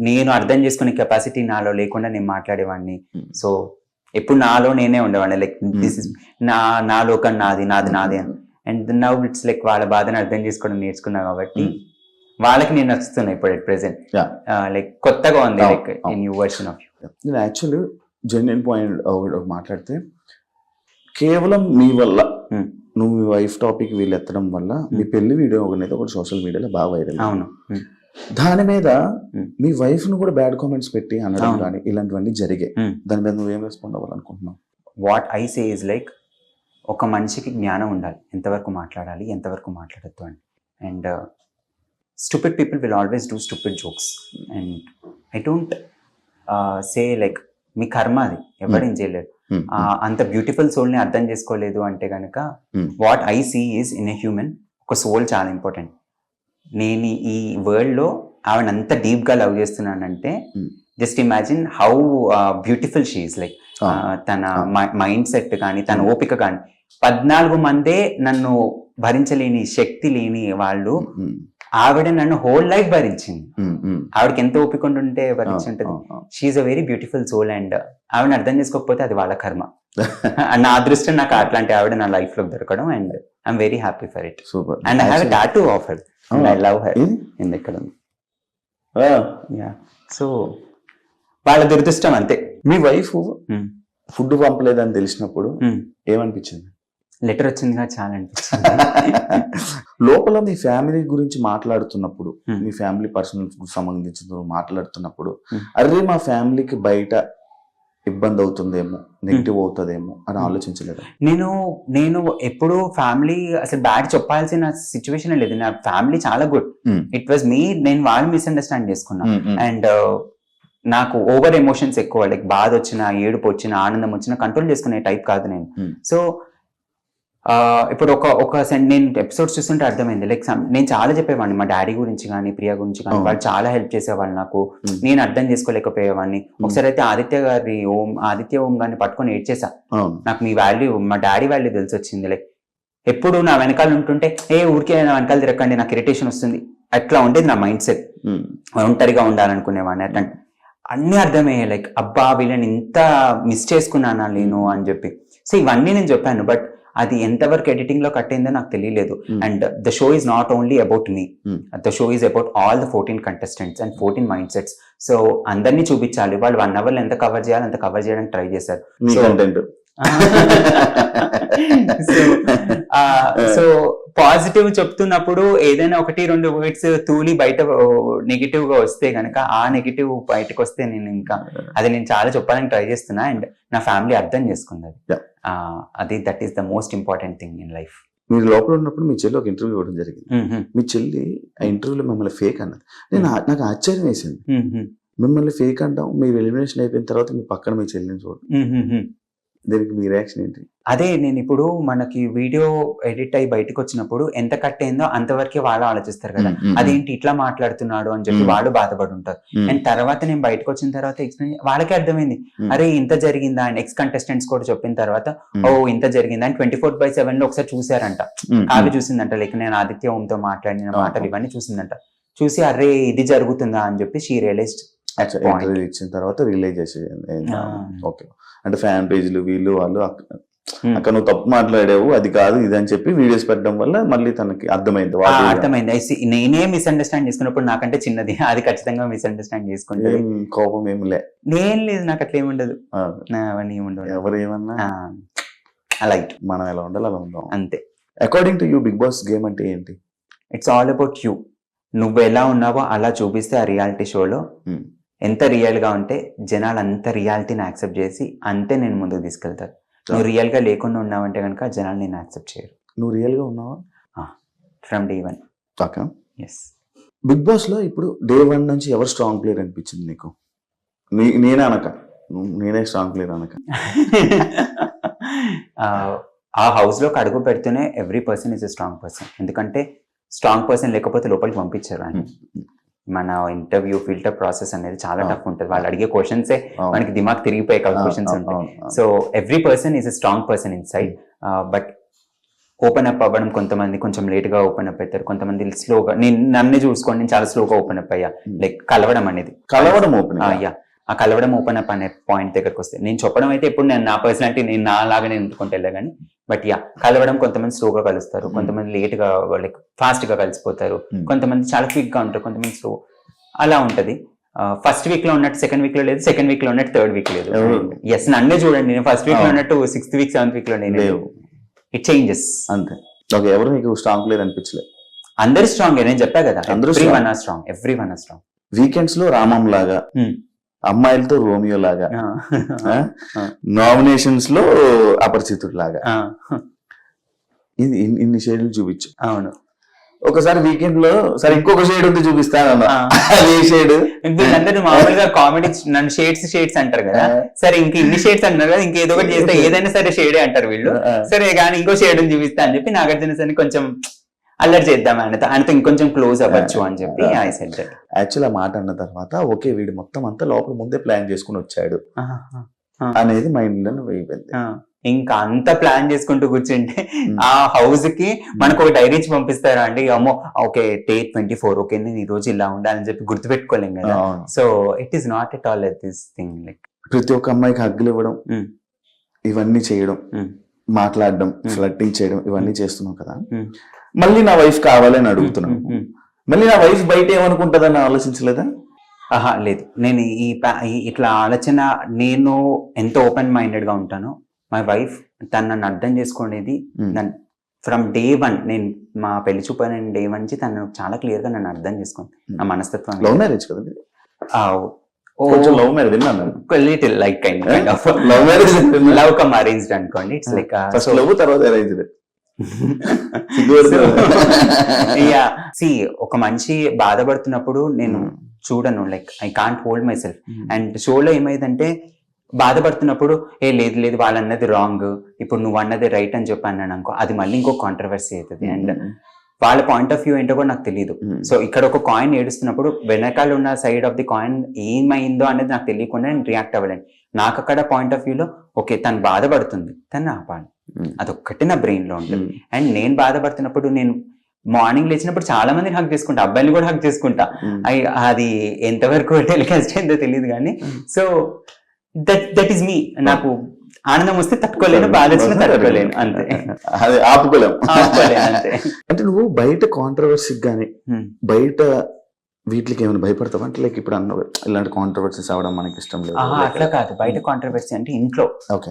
నేను అర్థం చేసుకునే కెపాసిటీ నాలో లేకుండా నేను మాట్లాడేవాడిని. సో ఎప్పుడు నాలో నేనే ఉండేవాడిని, లైక్ దిస్ ఇస్ నా లోకం నాది అని. అండ్ నౌ ఇట్స్ లైక్ వాళ్ళ బాధను అర్థం చేసుకోవడం నేర్చుకున్నా కాబట్టి వాళ్ళకి నేను నచ్చుతున్నా ఇప్పుడు అట్ ప్రెసెంట్. లైక్ కొత్తగా ఉంది, like new version of you. నేను యాక్చువల్లీ జెన్యున్ పాయింట్ మాట్లాడితే కేవలం మీ వల్ల నువ్వు మీ వైఫ్ టాపిక్ వీళ్ళు ఎత్తడం వల్ల మీ పెళ్లి వీడియో అనేది ఒకటి సోషల్ మీడియాలో బాగా వైరల్. అవును. దాని మీద మీ వైఫ్ ను కూడా బ్యాడ్ కామెంట్స్ పెట్టి అనడం కానీ ఇలాంటివన్నీ జరిగాయి. దాని మీద నువ్వేం రెస్పాండ్ అవ్వాలనుకుంటున్నావు? What I say is like ఒక మనిషికి జ్ఞానం ఉండాలి, ఎంతవరకు మాట్లాడాలి ఎంతవరకు మాట్లాడద్దు అని. And stupid people will always do stupid jokes. And I don't say like మీ కర్మ, అది ఎవరేం చేయలేరు. అంత బ్యూటిఫుల్ సోల్ ని అర్థం చేసుకోలేదు అంటే కనుక what I see is in a human ఒక సోల్ చాలా ఇంపార్టెంట్. నేను ఈ వరల్డ్ లో ఆవిడ అంత డీప్ గా లవ్ చేస్తున్నానంటే just imagine how beautiful she is. Like తన మైండ్ సెట్ కానీ తన ఓపిక కానీ 14 మందే నన్ను భరించలేని శక్తి లేని వాళ్ళు, ఆవిడ నన్ను హోల్ లైఫ్ భరించింది. ఆవిడకి ఎంత ఓపిక ఉంటే భరించుంటది. She's a very beautiful soul. And ఆవిడని అర్థం చేసుకోకపోతే అది వాళ్ళ కర్మ. నా అదృష్టం నాకు అట్లాంటి ఆవిడ నా లైఫ్ లో దొరకడం. And I'm very happy for it. And I have a tattoo of her and I love her. ఇక్కడ సో వాళ్ళ దురదృష్టం అంతే. మీ వైఫ్ ఫుడ్ పంపలేదని తెలిసినప్పుడు ఏమనిపించింది? లెటర్ వచ్చిందిగా చాలా అనిపించింది. లోపల మీ ఫ్యామిలీ గురించి మాట్లాడుతున్నప్పుడు, మీ ఫ్యామిలీ పర్సనల్ సంబంధించిన మాట్లాడుతున్నప్పుడు అరే మా ఫ్యామిలీకి బయట ఇబ్బంది అవుతుందేమో, నెగిటివ్ అవుతుందేమో అని ఆలోచించలేదు? నేను ఎప్పుడు ఫ్యామిలీ అసలు బ్యాడ్ చెప్పాల్సిన సిచ్యువేషన్ లేదు. నా ఫ్యామిలీ చాలా గుడ్. ఇట్ వాజ్ మీ, నేను వాళ్ళు మిస్అండర్స్టాండ్ చేసుకున్నా. అండ్ నాకు ఓవర్ ఎమోషన్స్ ఎక్కువ, లైక్ బాధ వచ్చినా ఏడుపు వచ్చినా ఆనందం వచ్చినా కంట్రోల్ చేసుకునే టైప్ కాదు నేను. సో ఇప్పుడు నేను ఎపిసోడ్స్ చూస్తుంటే అర్థమైంది, లైక్ నేను చాలా చెప్పేవాడిని మా డాడీ గురించి కానీ ప్రియా గురించి కానీ, వాళ్ళు చాలా హెల్ప్ చేసేవాళ్ళు నాకు. నేను అర్థం చేసుకోలేకపోయేవాడిని. ఒకసారి అయితే ఆదిత్య ఓం గారిని పట్టుకొని ఏడ్చేసా. నాకు మీ వాల్యూ, మా డాడీ వాల్యూ తెలిసి వచ్చింది. లైక్ ఎప్పుడు నా వెనకాల ఉంటుంటే ఊరికే నా వెనకాల తిరగండి నాకు ఇరిటేషన్ వస్తుంది, అట్లా ఉండేది నా మైండ్ సెట్. ఒంటరిగా ఉండాలనుకునేవాడిని. అట్లా అన్ని అర్థమయ్యాయి, లైక్ అబ్బా వీళ్ళని ఇంత మిస్ చేసుకున్నానా నేను అని చెప్పి. సో ఇవన్నీ నేను చెప్పాను. బట్ అది ఎంతవరకు ఎడిటింగ్ లో కట్ అయిందో నాకు తెలియలేదు. And the show is not only about me, the show is about all the 14 contestants and 14 mind sets. So అందరినీ చూపించాలి. వాళ్ళు 1 hour ఎంత కవర్ చేయాలి అంత కవర్ చేయడానికి ట్రై చేశారు. సో పాజిటివ్ చెప్తున్నప్పుడు ఏదైనా 1-2 వర్డ్స్ తూలి బయట నెగిటివ్ గా వస్తే గనక ఆ నెగిటివ్ బయటకు వస్తే నేను చాలా చెప్పాలని ట్రై చేస్తున్నా. అండ్ నా ఫ్యామిలీ అర్థం చేసుకుంది. అది that is the most important thing in life. మీరు లోపల ఉన్నప్పుడు మీ చెల్లి ఒక ఇంటర్వ్యూ ఇవ్వడం జరిగింది. మీ చెల్లి ఆ ఇంటర్వ్యూలో మిమ్మల్ని ఫేక్ అన్నది. నాకు ఆశ్చర్యం వేసింది. మిమ్మల్ని ఫేక్ అంటాం, మీరు ఎలిమినేషన్ అయిపోయిన తర్వాత మీ పక్కన మీ చెల్లిని చూడండి. దీనికి మీ రియాక్షన్ ఏంటి? అదే నేను ఇప్పుడు మనకి వీడియో ఎడిట్ అయ్యి బయటకు వచ్చినప్పుడు ఎంత కట్ అయిందో అంతవరకే వాళ్ళు ఆలోచిస్తారు కదా, అదేంటి ఇట్లా మాట్లాడుతున్నాడు అని చెప్పి వాళ్ళు బాధపడి ఉంటారు. అండ్ తర్వాత నేను బయటకు వచ్చిన తర్వాత ఎక్స్ప్లెయిన్ వాళ్ళకే అర్థమైంది, అరే ఇంత జరిగిందా. అండ్ ఎక్స్ కంటెస్టెంట్స్ కూడా చెప్పిన తర్వాత ఓ ఇంత జరిగిందా అని 24/7 లో ఒకసారి చూసారంట. కావి చూసిందంట, లైక్ నేను ఆదిత్య ఓంతో మాట్లాడిన మాటలు ఇవన్నీ చూసిందంట. చూసి అరే ఇది జరుగుతుందా అని చెప్పి షీ రియలైజ్డ్. ఇచ్చిన తర్వాత రియలైజ్ చేసేది. ఓకే, అంటే ఫ్యాన్ పేజ్లు వీళ్ళు వాళ్ళు అక్కడ నువ్వు తప్పు మాట్లాడావు అది కాదు ఇది అని చెప్పి వీడియోస్ పెట్టడం వల్ల మళ్ళీ తనకి అర్థమైంది. నేనే మిస్అండర్స్టాండ్ చేసుకున్నప్పుడు నాకంటే చిన్నది అది ఖచ్చితంగా మిస్అండర్స్టాండ్ చేసుకుంటే కోపం ఏమి లేదు, నాకు అట్లా ఏముండదు. అవన్నీ ఏముండదు. ఎవరు ఏమన్నా లైట్ మనం ఎలా ఉండాలి అలా ఉందాం అంతే. According to you Bigg Boss game అంటే ఏంటి? It's all about you. నువ్వు ఎలా ఉన్నావో అలా చూపిస్తే ఆ రియాలిటీ షోలో ఎంత రియల్ గా ఉంటే జనాలు అంత రియాలిటీని యాక్సెప్ట్ చేసి అంతే నేను ముందుకు తీసుకెళ్తారు. నువ్వు రియల్ గా లేకుండా ఉన్నావంటే కనుక జనాలు నేను యాక్సెప్ట్ చేయరు. నువ్వు రియల్ గా ఉన్నావా? From day 1. Yes. Bigg Boss లో ఇప్పుడు డే 1 నుంచి ఎవరు స్ట్రాంగ్ ప్లేయర్ అనిపించింది నీకు? నేనే స్ట్రాంగ్ ప్లేయర్ అనక. ఆ హౌస్ లోకి అడుగు పెడుతూనే every person is a strong person. ఎందుకంటే స్ట్రాంగ్ పర్సన్ లేకపోతే లోపలికి పంపించారు. అని మన ఇంటర్వ్యూ ఫిల్టర్ ప్రాసెస్ అనేది చాలా టఫ్ ఉంటుంది. వాళ్ళు అడిగే క్వశ్చన్సే మనకి దిమాగ్ తిరిగిపోయే క్వశ్చన్స్ ఉంటాయి. So every person is a strong person in side. But open up అవ్వడం కొంతమంది కొంచెం లేట్ గా ఓపెన్ అప్ అవుతారు, కొంతమంది స్లోగా. నన్ను చూసుకోండి, నేను చాలా స్లోగా ఓపెన్ అప్ అయ్యా. లైక్ కలవడం ఆ కలవడం ఓపెన్ అప్ అనే పాయింట్ దగ్గరకు వస్తే నేను చెప్పడం అయితే ఎప్పుడు నేను నా పర్సనాలిటీ నేను నాలాగానే ఎందుకుంటే వెళ్ళా కానీ, బట్ కలవడం కొంతమంది స్లోగా కలుస్తారు, కొంతమంది లేట్ గా లైక్ ఫాస్ట్ గా కలిసిపోతారు, కొంతమంది చాలా క్విక్ గా ఉంటారు, కొంతమంది స్లో. అలా ఉంటది. ఫస్ట్ వీక్ లో ఉన్నట్టు సెకండ్ వీక్ లో లేదు, సెకండ్ వీక్ లో ఉన్నట్టు థర్డ్ వీక్ లేదు. ఎస్, నన్నే చూడండి, నేను ఫస్ట్ వీక్ లో ఉన్నట్టు 6th వీక్ 7th వీక్ లో నేను. ఇట్ చేంజెస్ అంతే. ఎవరు నీకు స్ట్రాంగ్ ప్లేయర్ అనిపించలేదు? అందరు స్ట్రాంగ్, నేను చెప్పా కదా, ఎవ్రీవన్ ఆర్ స్ట్రాంగ్. వీకెండ్స్ లో రామం లాగా, అమ్మాయిలతో రోమియో లాగా, నామినేషన్స్ లో అపరిచితుడు లాగా ఇన్ని షేడ్లు చూపించు. అవును. ఒకసారి వీకెండ్ లో సరే ఇంకొక షేడ్ ఉంది చూపిస్తాను. అదే షేడ్ వీళ్ళందరూ మామూలుగా కామెడీ నన్ను షేడ్స్ అంటారు కదా, సరే ఇంక ఇన్ని షేడ్స్ అంటున్నారు కదా, ఇంకేదో ఒకటి చేస్తే ఏదైనా సరే షేడే అంటారు వీళ్ళు. సరే కానీ ఇంకో షేడ్ చూపిస్తా అని చెప్పి నాగార్జున సార్ని కొంచెం అల్లరి చేద్దాం ఆయనతో ఇంకొంచెం క్లోజ్ అవ్వచ్చు అని చెప్పి యాక్చువల్ ఆ మాట అన్న తర్వాత ఓకే వీడు మొత్తం అంతా లోపల ముందే ప్లాన్ చేసుకుని వచ్చాడు అనేది మైండ్ లో అయిపోయింది. ఇంకా అంత ప్లాన్ చేసుకుంటూ కూర్చుంటే ఆ హౌస్ కి మనకు ఒక డైరీ పంపిస్తారా అండి, అమ్మో ఓకే డే 24 ఓకే నేను ఈ రోజు ఇలా ఉండాలని చెప్పి గుర్తుపెట్టుకోలేం కదా. So it is not at all this thing. Like ప్రతి ఒక్క అమ్మాయికి హగ్గులు ఇవ్వడం, ఇవన్నీ చేయడం, మాట్లాడడం, ఫ్లర్టింగ్ చేయడం, ఇవన్నీ చేస్తున్నాం కదా. మళ్ళీ నా వైఫ్ కావాలని అడుగుతున్నాను, మళ్ళీ నా వైఫ్ బయట ఏమనుకుంటుందని ఆలోచించలేదా? లేదు, నేను ఇట్లా ఆలోచన, నేను ఎంత ఓపెన్ మైండెడ్ గా ఉంటానో మై వైఫ్ తను నన్ను అర్థం చేసుకునేది ఫ్రమ్ డే 1. నేను మా పెళ్లి చూపైన డే 1 నుంచి తను చాలా క్లియర్ గా నన్ను అర్థం చేసుకుంది, నా మనస్తత్వం. లవ్ మ్యారేజ్ కదండి? Love marriage little like kind of love come arranged అనుకోండి. ఇట్స్ లైక్ ఫస్ట్ లవ్ తర్వాత అరేంజ్డ్. ఒక మనిషి బాధపడుతున్నప్పుడు నేను చూడను, like I can't hold my self. And షోలో ఏమైందంటే బాధపడుతున్నప్పుడు లేదు వాళ్ళు అన్నది రాంగ్, ఇప్పుడు నువ్వు అన్నది రైట్ అని చెప్పి అన్నాను అనుకో, అది మళ్ళీ ఇంకో కాంట్రవర్సీ అవుతుంది. అండ్ వాళ్ళ పాయింట్ ఆఫ్ వ్యూ ఏంటో కూడా నాకు తెలియదు. సో ఇక్కడ ఒక కాయిన్ ఏడుస్తున్నప్పుడు వెనకాల ఉన్న సైడ్ ఆఫ్ ది కాయిన్ ఏమైందో అనేది నాకు తెలియకుండా నేను రియాక్ట్ అవ్వలేను. నాకు అక్కడ పాయింట్ ఆఫ్ వ్యూలో ఓకే తను బాధపడుతుంది, తను ఆపాలి, అదొక్కటి నా బ్రెయిన్ లో ఉంటుంది. అండ్ నేను బాధపడుతున్నప్పుడు నేను మార్నింగ్ లేచినప్పుడు చాలా మందిని హక్ చేసుకుంటా, అబ్బాయిని కూడా హక్ చేసుకుంటా. అది ఎంతవరకు టెలికాస్ట్ అయిందో తెలియదు కానీ, సో దట్ ఈస్ మీ. నాకు ఆనందం వస్తే తట్టుకోలేను, బాధ వచ్చినా తట్టుకోలేను, అంతే. అది ఆపుకోలేం. ఆపుకోలేను, అంతే. అంటే నువ్వు బయట కాంట్రవర్సీకి కానీ బయట వీటికి ఏమైనా భయపడతావా? అంటే లైక్ ఇప్పుడు అన్న ఇలాంటి కాంట్రవర్సీస్ అవడం మనకి ఇష్టం లేదు. అట్లా కాదు, బయట కాంట్రవర్సీ అంటే ఇంట్లో ఓకే.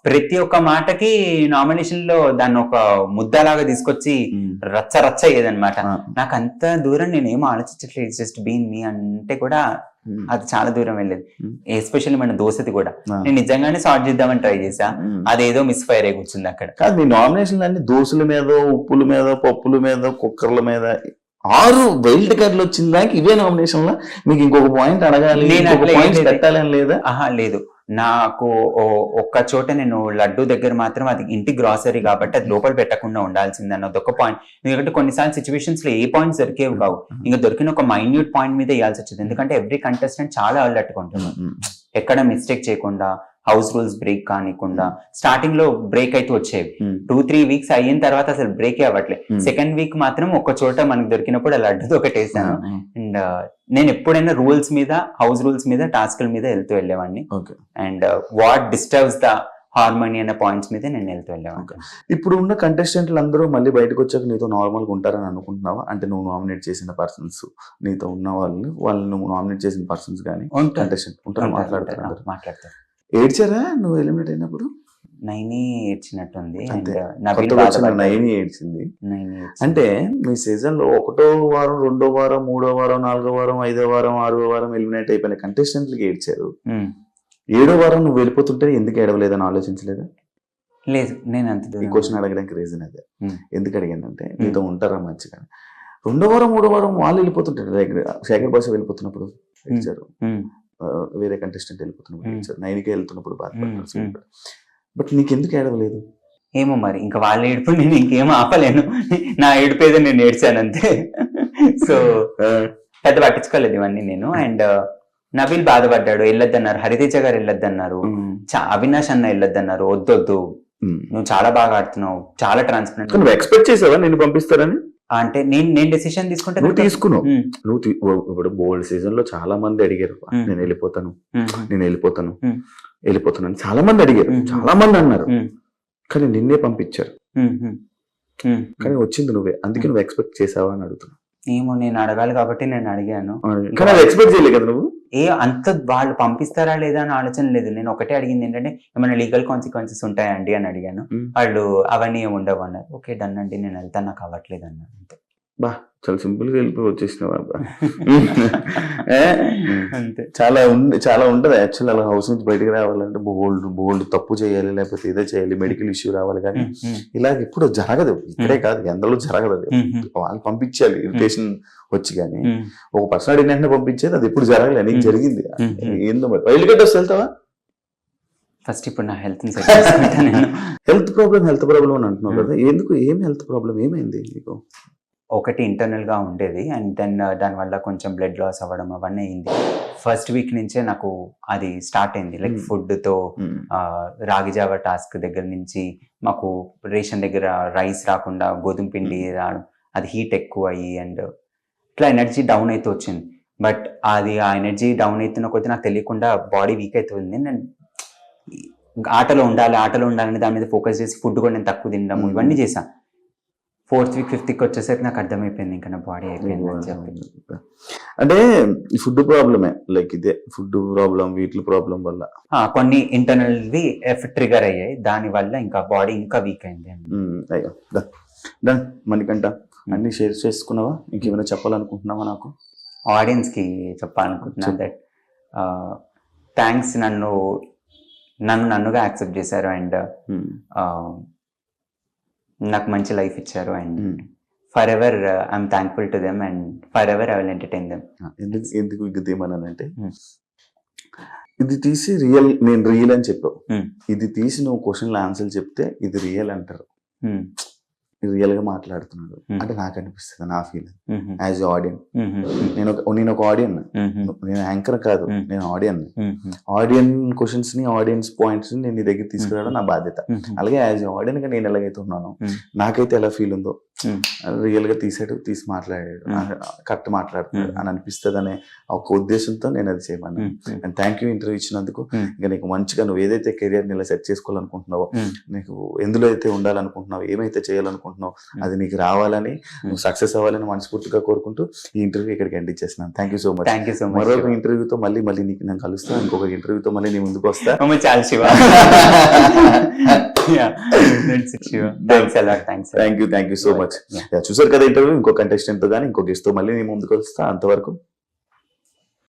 ప్రతి ఒక్క మాటకి నామినేషన్ లో దాన్ని ఒక ముద్దలాగా తీసుకొచ్చి రచ్చ రచ్చ అయ్యేదన్నమాట. నాకు అంత దూరం నేను ఏమో ఆలోచించట్లేదు, జస్ట్ బీన్ మీ అంటే కూడా అది చాలా దూరం వెళ్ళేది. ఎస్పెషల్లీ మన దోశది కూడా నేను నిజంగానే సార్ట్ చేద్దామని ట్రై చేసా, అదేదో మిస్ ఫైర్ అయి కూర్చుంది అక్కడ. కాదు, మీ నామినేషన్ అన్ని దోశల మీద, ఉప్పుల మీద, పప్పుల మీద, కుక్కర్ల మీద 6 వైల్డ్ కార్డులు వచ్చిన దానికి ఇవే నామినేషన్ లో మీకు ఇంకొక పాయింట్ అడగాలి, పెట్టాలని లేదా? లేదు, నాకు ఒక్క చోట నేను లడ్డు దగ్గర మాత్రం అది ఇంటి గ్రాసరీ కాబట్టి అది లోపల పెట్టకుండా ఉండాల్సింది అన్నది ఒక పాయింట్. ఎందుకంటే కొన్నిసార్లు సిచ్యువేషన్స్ లో ఏ పాయింట్స్ దొరికేవి కావు, ఇంకా దొరికిన ఒక మైన్యూట్ పాయింట్ మీద వేయాల్సి వచ్చింది. ఎందుకంటే ఎవ్రీ కంటెస్టెంట్ చాలా అలర్ట్ గా ఉంటుంది, ఎక్కడ మిస్టేక్ చేయకుండా, హౌస్ రూల్స్ బ్రేక్ కానికుండా. స్టార్టింగ్ లో బ్రేక్ అయితే వచ్చేవి, 2-3 వీక్స్ అయిన తర్వాత అసలు బ్రేక్ అవ్వట్లేదు. సెకండ్ వీక్ మాత్రం ఒక్క చోట మనకు దొరికినప్పుడు అలా అడ్డది ఒకటి వేసాను. అండ్ నేను ఎప్పుడైనా రూల్స్ మీద, హౌస్ రూల్స్ మీద, టాస్క్ల మీద వెళ్ళేవాడిని. And what disturbs the harmony అనే పాయింట్స్ మీద నేను వెళ్ళేవాడిని. ఇప్పుడు ఉన్న కంటెస్టెంట్లు అందరూ మళ్ళీ బయటకు వచ్చాక నీతో నార్మల్ గా ఉంటారని అనుకుంటున్నావా? అంటే నువ్వు నామినేట్ చేసిన పర్సన్స్, నీతో ఉన్న వాళ్ళు నువ్వు నామినేట్ చేసిన పర్సన్స్ కానీ కంటెస్టెంట్ ఉంటారు, మాట్లాడతారు. ఏడ్చారా నువ్వు ఎలిమినేట్ అయినప్పుడు? నైని ఏడ్చినట్టుంది. నైని ఏడ్చింది. అంటే మీ సీజన్ లో 1వ వారం, 2వ వారం, 3వ వారం, 4వ వారం, 5వ వారం, 6వ వారం ఎలిమినేట్ అయిపోయిన కంటెస్టెంట్లకి ఏడ్చారు. 7వ వారం నువ్వు వెళ్ళిపోతుంటే ఎందుకు ఏడవలేదని ఆలోచించలేదా? లేదు, నేను అంత ఈ క్వశ్చన్ అడగడానికి రీజన్ అదే. ఎందుకు అడిగానంటే నీతో ఉంటారా మంచిగా. 2వ వారం, 3వ వారం వాళ్ళు వెళ్ళిపోతుంటారు, శేఖర్ భాష వెళ్ళిపోతున్నప్పుడు ఏడ్చారు, వేరే కంటెస్టెంట్ వెళ్ళిపోతున్నప్పుడు, 9కే వెళ్తున్నప్పుడు బాధపడతారు. బట్ నీకెందుకు ఏడవలేదు? ఏమో మరి, ఇంకా వాళ్ళ ఏడుపు నేను ఇంకేం ఆపలేను, నా ఏడుపేదో నేను ఏడ్చాను అంతే. సో పెద్ద పట్టించుకోలేదు ఇవన్నీ నేను. అండ్ నవీల్ బాధపడ్డాడు, వెళ్ళొద్దన్నారు, హరితేజ గారు వెళ్ళొద్దన్నారు, అవినాష్ అన్న వెళ్ళొద్దన్నారు, వద్దొద్దు నువ్వు చాలా బాగా ఆడుతున్నావు, చాలా ట్రాన్స్పరెంట్. నువ్వు ఎక్స్పెక్ట్ చేసావా నేను పంపిస్తారని? అంటే నేను డెసిషన్ తీసుకుంటే నువ్వు తీసుకున్నావు. నువ్వు ఇప్పుడు బోల్డ్ సీజన్ లో చాలా మంది అడిగారు, నేను వెళ్ళిపోతాను అని చాలా మంది అడిగారు, చాలా మంది అన్నారు, కానీ నిన్నే పంపించారు. కానీ వచ్చింది నువ్వే, అందుకే నువ్వు ఎక్స్పెక్ట్ చేసావా అని అడుగుతున్నా. ఏమో, నేను అడగాలి కాబట్టి నేను అడిగాను, కానీ అది ఎక్స్పెక్ట్ చేయలేదు కదా నువ్వు. అంత వాళ్ళు పంపిస్తారా లేదా అని ఆలోచన లేదు. నేను ఒకటే అడిగింది ఏంటంటే ఏమైనా లీగల్ కాన్సిక్వెన్సెస్ ఉంటాయండి అని అడిగాను. వాళ్ళు అవన్నీ ఏమి ఉండవు అన్నారు. ఓకే డన్ అండి, నేను వెళ్తాను, నాకు అవ్వట్లేదు అన్నారు, అంతే. బా చాలా సింపుల్ గా వెళ్ళిపోయి వచ్చేసినావా? చాలా ఉంటది యాక్చువల్. అలా హౌస్ నుంచి బయటకు రావాలంటే బోల్డ్ తప్పు చేయాలి, లేకపోతే ఏదో చేయాలి, మెడికల్ ఇష్యూ రావాలి. కానీ ఇలా ఎప్పుడు జరగదు, ఇక్కడే కాదు ఎందులో జరగదు. అది వాళ్ళు పంపించాలి ఇరిటేషన్ వచ్చి, కానీ ఒక పర్సన్ అడిగిన పంపించేది అది ఎప్పుడు జరగలేదు. నీకు జరిగింది ఏందో. మరి వైల్డ్ కార్డ్ వస్తే వెళ్తావా? ఫస్ట్ ఇప్పుడు నా హెల్త్ ప్రాబ్లం అని అంటున్నావు కదా, ఎందుకు? ఏం హెల్త్ ప్రాబ్లం, ఏమైంది నీకు? ఒకటి ఇంటర్నల్ గా ఉండేది, అండ్ దెన్ దానివల్ల కొంచెం బ్లడ్ లాస్ అవ్వడం అవన్నీ అయింది. ఫస్ట్ వీక్ నుంచే నాకు అది స్టార్ట్ అయింది. లైక్ ఫుడ్ తో రాగి జావా టాస్క్ దగ్గర నుంచి మాకు రేషన్ దగ్గర రైస్ రాకుండా గోధుమ పిండి రావడం, అది హీట్ ఎక్కువ అయ్యి అండ్ ఇట్లా ఎనర్జీ డౌన్ అయితే వచ్చింది. బట్ అది ఆ ఎనర్జీ డౌన్ అవుతున్న కొద్దీ నాకు తెలియకుండా బాడీ వీక్ అవుతుంది. నేను ఆటలో ఉండాలని దాని మీద ఫోకస్ చేసి ఫుడ్ కూడా నేను తక్కువ తినడం ఇవన్నీ చేశాను. 4th వీక్ 5th వీక్ వచ్చేసరికి నాకు అర్థమైపోయింది ఇంకా నా బాడీ అయిపోయింది అని చెప్పి. అంటే ఫుడ్ ప్రాబ్లమే, లైక్ ఇదే ఫుడ్ ప్రాబ్లం, వీటి ప్రాబ్లం వల్ల కొన్ని ఇంటర్నల్ ట్రిగర్ అయ్యాయి, దాని వల్ల ఇంకా బాడీ ఇంకా వీక్ అయింది. అయ్యో డన్. మనకంట అన్ని షేర్ చేసుకున్నావా? ఇంకేమైనా చెప్పాలనుకుంటున్నావా? నాకు ఆడియన్స్ కి చెప్పాలనుకుంటున్నా దట్ థ్యాంక్స్, నన్నుగా యాక్సెప్ట్ చేశారు అండ్ నాకు మంచి లైఫ్ ఇచ్చారు. And for ever I'm thankful to them and for ever I will entertain them. ఎందుకు ఏమన్నానంటే, ఇది తీసి నేను రియల్ అని చెప్పావు, ఇది తీసి నువ్వు క్వశ్చన్లు ఆన్సర్లు చెప్తే ఇది రియల్ అంటారు. రియల్ గా మాట్లాడుతున్నాడు అంటే నాకు అనిపిస్తుంది, నా ఫీలింగ్ యాజ్ ఆడియన్. నేను ఒక ఆడియన్, నేను యాంకర్ కాదు, నేను ఆడియన్. ఆడియన్ క్వశ్చన్స్ ని, ఆడియన్స్ పాయింట్స్ ని నేను నీ దగ్గర తీసుకురావడం నా బాధ్యత. అలాగే యాజ్ ఆడియన్ గా నేను ఎలాగైతే ఉన్నానో, నాకైతే ఎలా ఫీల్ ఉందో రియల్ గా తీసి మాట్లాడాడు, కరెక్ట్ మాట్లాడుతున్నాడు అని అనిపిస్తుంది అనే ఒక ఉద్దేశంతో నేను అది చేయమన్నాను. అండ్ థ్యాంక్ యూ ఇంటర్వ్యూ ఇచ్చినందుకు. ఇంకా నీకు మంచిగా నువ్వు ఏదైతే కెరియర్ ని ఇలా సెట్ చేసుకోవాలనుకుంటున్నావో, నీకు ఎందులో అయితే ఉండాలనుకుంటున్నావు, ఏమైతే చేయాలనుకుంటున్నావు అది నీకు రావాలని, నువ్వు సక్సెస్ అవ్వాలని మనస్ఫూర్తిగా కోరుకుంటూ ఈ ఇంటర్వ్యూ ఇక్కడికి ఎండ్ ఇచ్చేస్తున్నాను. Thank you so much. Thank you so much. మరొక ఇంటర్వ్యూతో మళ్ళీ నీకు నేను కలుస్తాను. ఇంకొక ఇంటర్వ్యూతో మళ్ళీ నీ ముందుకు వస్తా. చాలా Shiva. Thank you so much. చూసారు కదా ఇంటర్వ్యూ. ఇంకో కంటెస్టెంట్ తో కానీ ఇంకో గెస్ట్ తో మళ్ళీ నీ ముందుకు వస్తా. అంతవరకు